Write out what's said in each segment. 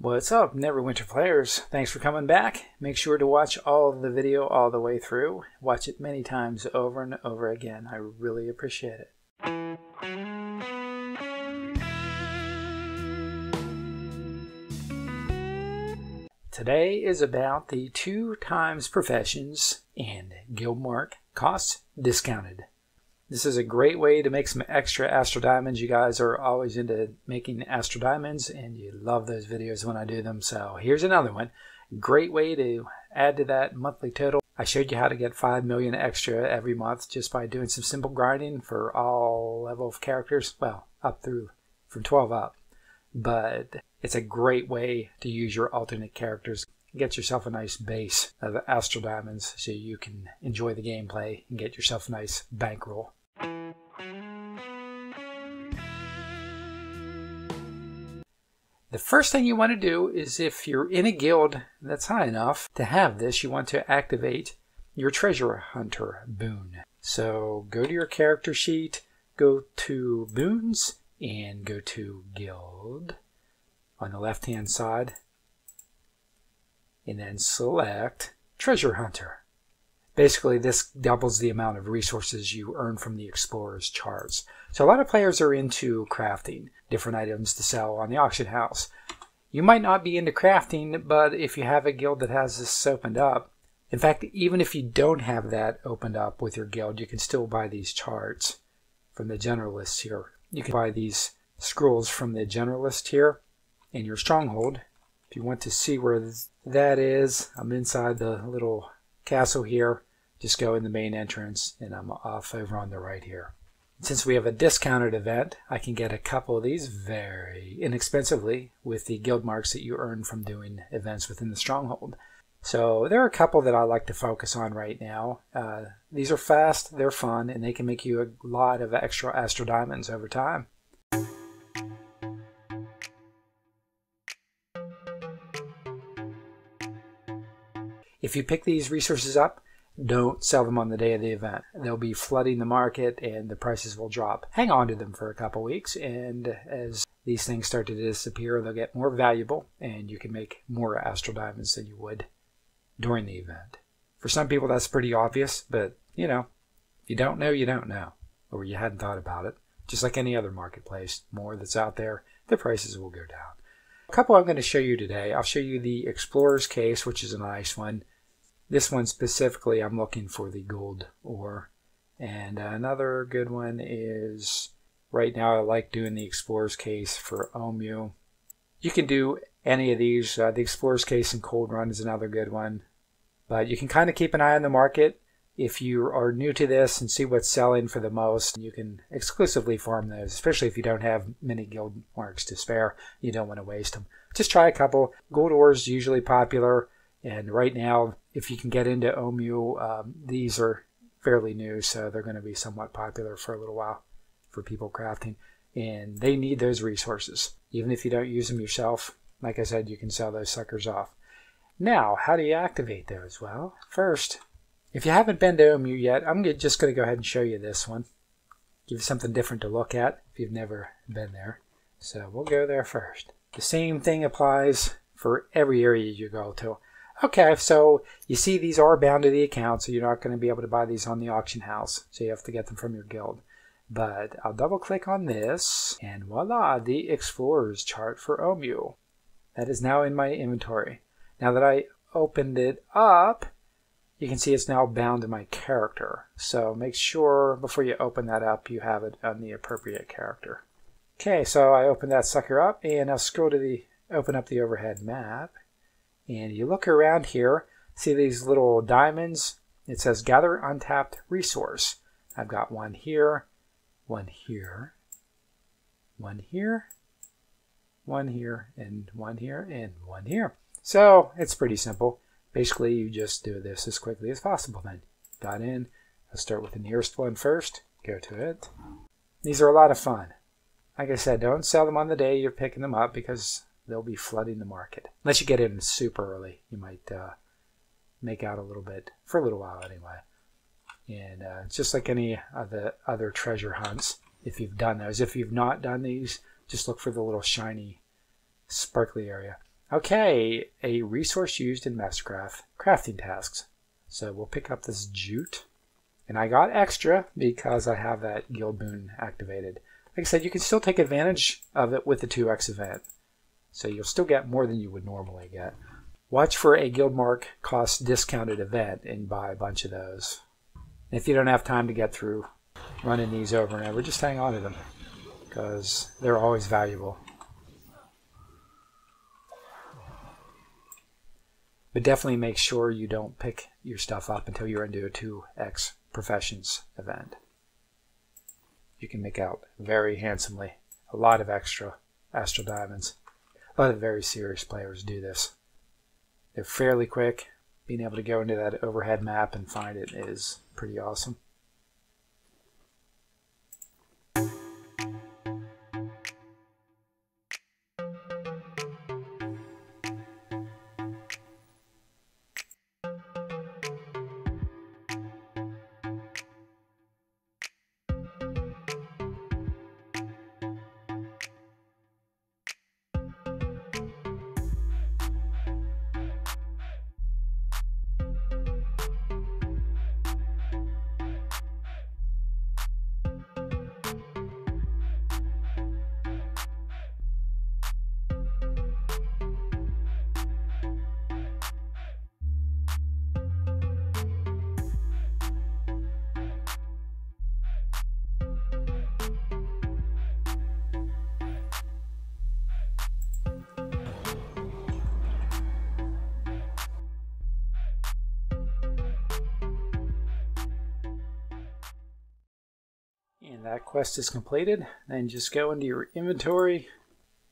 What's up, Neverwinter players? Thanks for coming back. Make sure to watch all of the video all the way through. Watch it many times over and over again. I really appreciate it. Today is about the 2x professions and guild mark costs discounted. This is a great way to make some extra Astral Diamonds. You guys are always into making Astral Diamonds and you love those videos when I do them. So here's another one. Great way to add to that monthly total. I showed you how to get 5 million extra every month just by doing some simple grinding for all level of characters. Well, up through from 12 up. But it's a great way to use your alternate characters. Get yourself a nice base of Astral Diamonds so you can enjoy the gameplay and get yourself a nice bankroll. The first thing you want to do is, if you're in a guild that's high enough to have this, you want to activate your treasure hunter boon. So go to your character sheet, go to boons, and go to guild on the left hand side, and then select treasure hunter. Basically, this doubles the amount of resources you earn from the explorer's charts. So a lot of players are into crafting different items to sell on the auction house. You might not be into crafting, but if you have a guild that has this opened up, in fact, even if you don't have that opened up with your guild, you can still buy these charts from the generalist here. You can buy these scrolls from the generalist here in your stronghold. If you want to see where that is, I'm inside the little castle here. Just go in the main entrance and I'm off over on the right here. Since we have a discounted event, I can get a couple of these very inexpensively with the guild marks that you earn from doing events within the stronghold. So there are a couple that I like to focus on right now. These are fast, they're fun, and they can make you a lot of extra Astral Diamonds over time. If you pick these resources up, don't sell them on the day of the event. They'll be flooding the market and the prices will drop. Hang on to them for a couple weeks, and as these things start to disappear, they'll get more valuable and you can make more Astral Diamonds than you would during the event. For some people that's pretty obvious, but you know, if you don't know, you don't know, or you hadn't thought about it. Just like any other marketplace, more that's out there, the prices will go down. A couple I'm going to show you today. I'll show you the Explorer's Case, which is a nice one. This one specifically, I'm looking for the gold ore. And another good one is, right now I like doing the Explorer's Case for Omu. You can do any of these. The Explorer's Case and Cold Run is another good one. But you can kind of keep an eye on the market. If you are new to this and see what's selling for the most, you can exclusively farm those, especially if you don't have many guild marks to spare. You don't want to waste them. Just try a couple. Gold ore is usually popular. And right now, if you can get into Omu, these are fairly new, so they're going to be somewhat popular for a little while for people crafting. And they need those resources. Even if you don't use them yourself, like I said, you can sell those suckers off. Now, how do you activate those? Well, first, if you haven't been to Omu yet, I'm just going to go ahead and show you this one. Give you something different to look at if you've never been there. So we'll go there first. The same thing applies for every area you go to. Okay, so you see these are bound to the account, so you're not going to be able to buy these on the auction house. So you have to get them from your guild. But I'll double click on this, and voila, the Explorer's chart for Omu. That is now in my inventory. Now that I opened it up, you can see it's now bound to my character. So make sure before you open that up, you have it on the appropriate character. Okay, so I opened that sucker up, and I'll scroll to open up the overhead map. And you look around here, see these little diamonds? It says gather untapped resource. I've got one here, one here, one here, one here, and one here, and one here. So it's pretty simple. Basically, you just do this as quickly as possible then. Got in. I'll start with the nearest one first. Go to it. These are a lot of fun. Like I said, don't sell them on the day you're picking them up because they'll be flooding the market. Unless you get in super early, you might make out a little bit, for a little while anyway. And just like any of the other treasure hunts, if you've done those. If you've not done these, just look for the little shiny, sparkly area. Okay, a resource used in Mastercraft crafting tasks. So we'll pick up this jute. And I got extra because I have that guild boon activated. Like I said, you can still take advantage of it with the 2x event. So you'll still get more than you would normally get. Watch for a guild mark cost discounted event and buy a bunch of those. And if you don't have time to get through running these over and over, just hang on to them because they're always valuable. But definitely make sure you don't pick your stuff up until you're into a 2x professions event. You can make out very handsomely. A lot of extra astral diamonds. A lot of very serious players do this. They're fairly quick. Being able to go into that overhead map and find it is pretty awesome. And that quest is completed. Then just go into your inventory,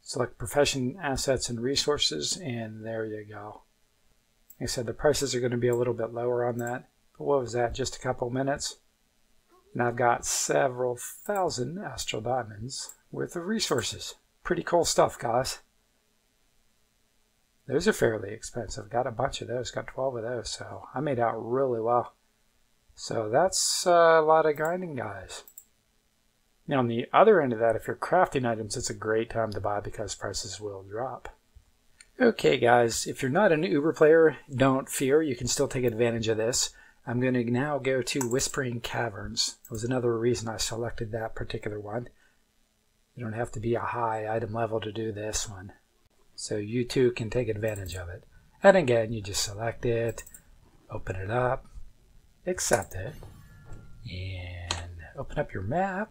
select profession, assets, and resources, and there you go. Like I said, the prices are going to be a little bit lower on that. But what was that, just a couple minutes? And I've got several thousand astral diamonds worth of resources. Pretty cool stuff, guys. Those are fairly expensive. Got a bunch of those, got 12 of those, so I made out really well. So that's a lot of grinding, guys. Now on the other end of that, if you're crafting items, it's a great time to buy because prices will drop. Okay guys, if you're not an Uber player, don't fear, you can still take advantage of this. I'm going to now go to Whispering Caverns. That was another reason I selected that particular one. You don't have to be a high item level to do this one. So you too can take advantage of it. And again, you just select it, open it up, accept it, and open up your map.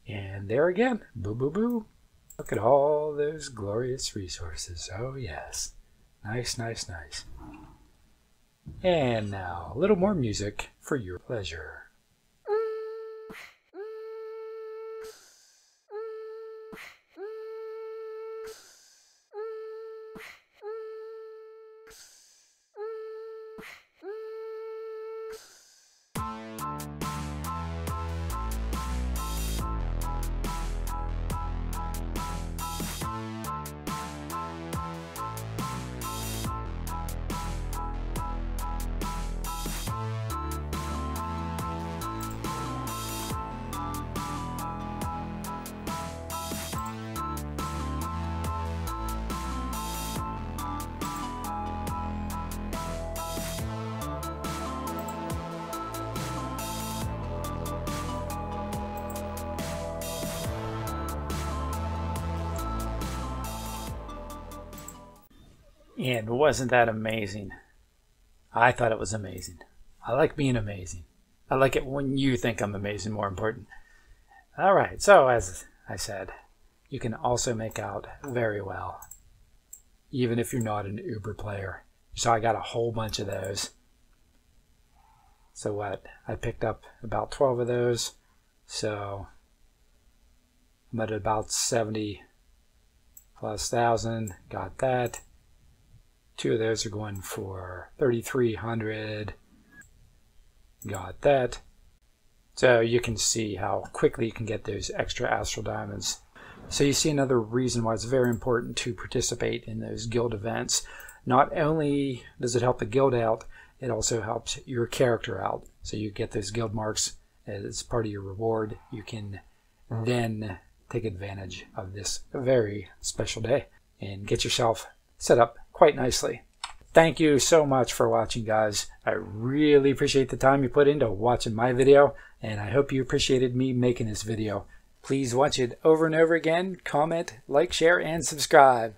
And there again, boo boo boo. Look at all those glorious resources. Oh yes. Nice, nice, nice. And now, a little more music for your pleasure. And wasn't that amazing? I thought it was amazing. I like being amazing. I like it when you think I'm amazing, more important. Alright, so as I said, you can also make out very well, even if you're not an Uber player. So I got a whole bunch of those. So what? I picked up about 12 of those. So I'm at about 70 plus thousand. Got that. 2 of those are going for 3,300. Got that. So you can see how quickly you can get those extra astral diamonds. So you see another reason why it's very important to participate in those guild events. Not only does it help the guild out, it also helps your character out. So you get those guild marks as part of your reward. You can then take advantage of this very special day and get yourself set up quite nicely. Thank you so much for watching, guys. I really appreciate the time you put into watching my video, and I hope you appreciated me making this video. Please watch it over and over again, comment, like, share, and subscribe.